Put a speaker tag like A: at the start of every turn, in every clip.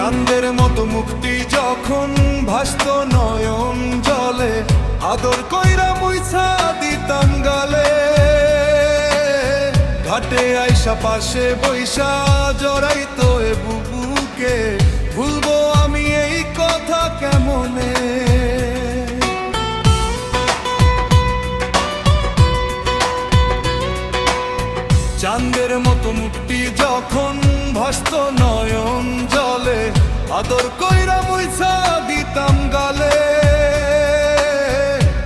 A: চাঁদের মতো মুক্তি যখন ভাসত নয়ন জলে, আদর কইরা মুইছা দিতাম গালে। ঘাটে আইসা পাশে বৈশা জড়াইতো এ বুবুকে, ভুলবো আমি এই কথা কেমনে। চাঁদের মতো মুক্তি যখন ভাসত নয়ন জলে, আদর কইরা মুইছা দিতাম গালে।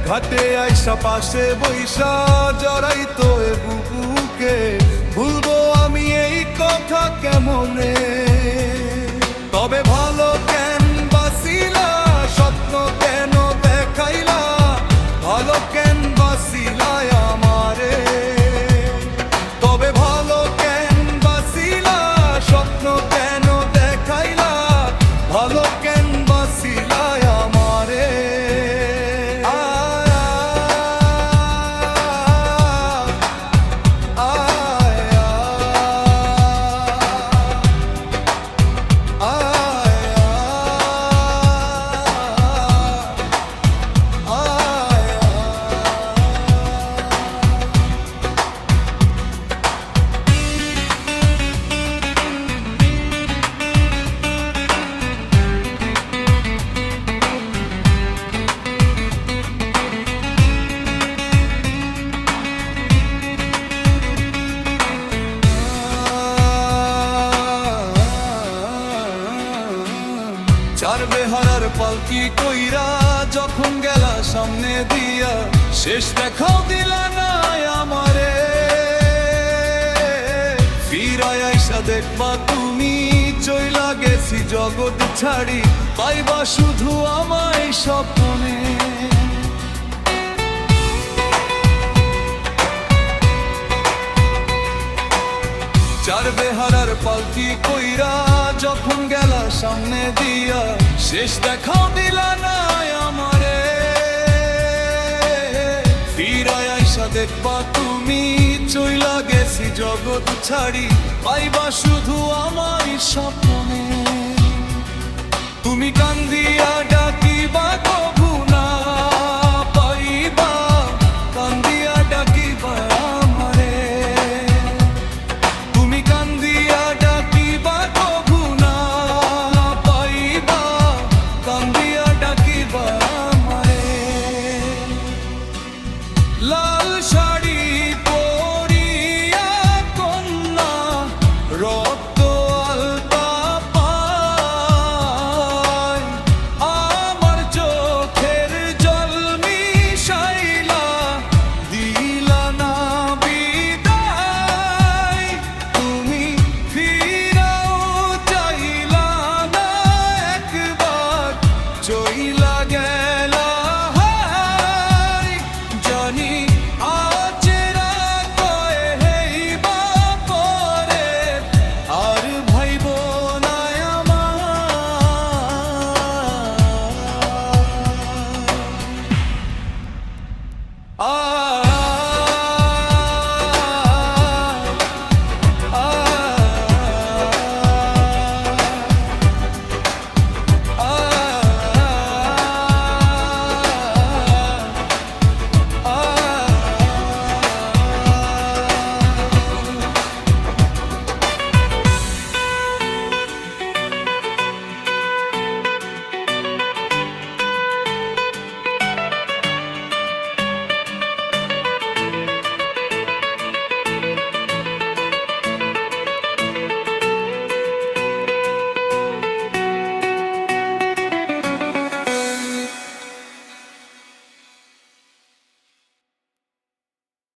A: ঘাটে আইসা পাশে বৈশা জড়াইতো এ বুবুকে, ভুলবো আমি এই কথা কেমনে। তবে ভালো কেন বাসিলা, স্বপ্ন কেন দেখাইলা, ভালো কেন বাসিলা আমারে। তবে ভালো কেন বাসিলা, স্বপ্ন কেন দেখাইলা, ভালো কেন বাসিলা আমারে। চার বেহারার পালকি কইরা যখন গেলা সামনে দিয়া, শেষ দেখাও দিলা না আমারে। ফিরায় আইসা দেখবা তুমি চইলা গেছি জগৎ ছাড়ি, পাইবা শুধু আমায় স্বপ্নে। চার বেহারার পালকি কইরা যখন গেলা সামনে দিয়া, শেষ দেখাও দিলা না আমারে। ফিরায় আইসা দেখবা তুমি চইলা গেছি জগৎ ছাড়ি, পাইবা শুধু আমায় স্বপ্নে। তুমি কান্দিয়া ডাকিবা